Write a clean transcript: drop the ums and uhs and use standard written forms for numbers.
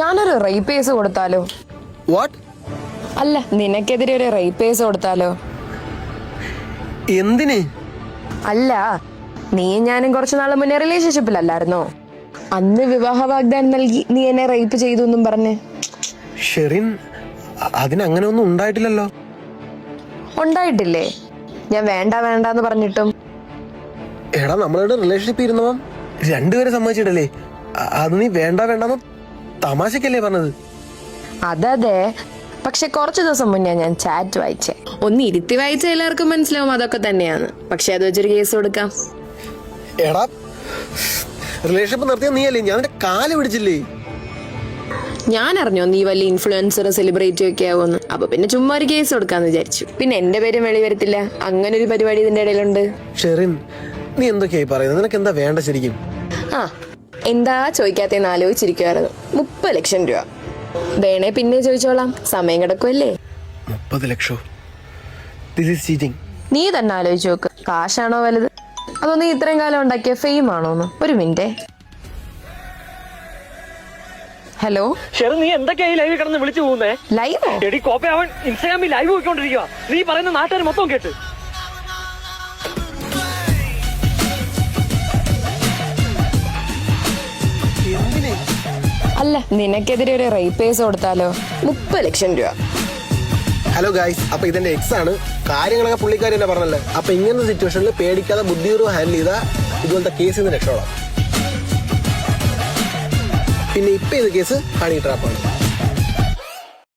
ഞാനൊരു rape case കൊടുത്താലോ? What? അല്ല, നിനക്കെതിരെ ഒരു റേപ്പ് കേസ് കൊടുത്താലോ? എന്തിന്? അല്ല, നീയും ഞാനും കുറച്ചു നാൾ മുന്നേ റിലേഷൻഷിപ്പിലല്ലായിരുന്നോ? അന്ന് വിവാഹ വാഗ്ദാനം നൽകി നീ എന്നെ റേപ്പ് ചെയ്തു എന്നും പറഞ്ഞ്. ഷെറിൻ, അതിനങ്ങനെ ഒന്നും ഉണ്ടായിട്ടില്ലല്ലോ. ഉണ്ടായിട്ടില്ലേ? ഞാൻ വേണ്ട വേണ്ടെന്ന് പറഞ്ഞിട്ടും. എടാ, നമ്മളുടെ റിലേഷൻഷിപ്പ് ഇരുന്നപ്പം രണ്ടുപേരെ സമ്മതിച്ചിട്ടല്ലേ? അത് നീ വേണ്ട വേണ്ടെന്ന് തമാശക്കല്ലേ പറഞ്ഞത്? അതെ, പക്ഷെ കുറച്ചു ദിവസം മുന്നേ ഞാൻ ചാറ്റ് വായിച്ചേ. ഒന്ന് ഇരുത്തി വായിച്ച എല്ലാവർക്കും മനസ്സിലാവും അതൊക്കെ തന്നെയാണ്. പക്ഷെ അത് വെച്ചൊരു കേസ് കൊടുക്കാം. എടാ, റിലേഷൻഷിപ്പ് നിർത്തിയ നീയല്ലേ? ഞാൻ നിന്റെ കാല് പിടിച്ചില്ലേ? ഞാൻ അറിഞ്ഞോ നീ വലിയ ഇൻഫ്ലുവൻസർ സെലിബ്രിറ്റി ഒക്കെ ആവുമെന്ന്. അപ്പൊ പിന്നെ ചുമ്മാ ഒരു കേസ് കൊടുക്കാന്ന് വിചാരിച്ചു. പിന്നെ എന്റെ പേരും വെളി വരത്തില്ല. അങ്ങനെ ഒരു പരിപാടി ഇതിന്റെ ഇടയിലുണ്ട്. ഷെറിൻ, നീ എന്തൊക്കെയായി പറയുന്നത്? നിനക്ക് എന്താ വേണ്ട ശരിക്കും? എന്താ ചോദിക്കാത്തേന്ന് ആലോചിച്ചിരിക്കുവായിരുന്നു. 30 ലക്ഷം രൂപ വേണേ പിന്നെ ചോദിച്ചോളാം, സമയം കിടക്കുമല്ലേ. 30 ലക്ഷം? This is cheating. നീ തന്നെ ആലോചിച്ച് നോക്ക്, കാശാണോ വലുത് അതോ നീ ഇത്രയും കാലം ഉണ്ടാക്കിയ ഫെയിം ആണോന്ന്? ഒരു മിനിറ്റ്. ഹലോ ഷെറിൻ, നീ എന്തൊക്കെയായി ലൈവ് കിടന്ന് വിളിച്ചു പോകുന്നേ? ലൈവോ? എടി കോപ്പ, അവൻ ഇൻസ്റ്റാഗ്രാമിൽ ലൈവ് പോയിക്കൊണ്ടിരിക്കുക. നീ പറയുന്ന നാട്ടുകാർ മൊത്തം കേട്ട്. അല്ല, നിനക്കെതിരെ ഒരു റേപ്പ് കേസ് കൊടുത്താലോ? 30 ലക്ഷം രൂപ. ഹലോ ഗായ്സ്, അപ്പൊ ഇതെന്റെ എക്സ് ആണ്. കാര്യങ്ങളൊക്കെ പുള്ളിക്കാരി തന്നെ പറഞ്ഞല്ലേ. അപ്പൊ ഇങ്ങനത്തെ സിറ്റുവേഷനിൽ പേടിക്കാതെ ബുദ്ധിപൂർവ്വം ഹാൻഡിൽ ചെയ്ത ഇതുപോലത്തെ കേസിൽ നിന്ന് രക്ഷപ്പെടാം. പിന്നെ ഇപ്പൊ ഇത് കേസ് ഹണി ട്രാപ്പാണ്.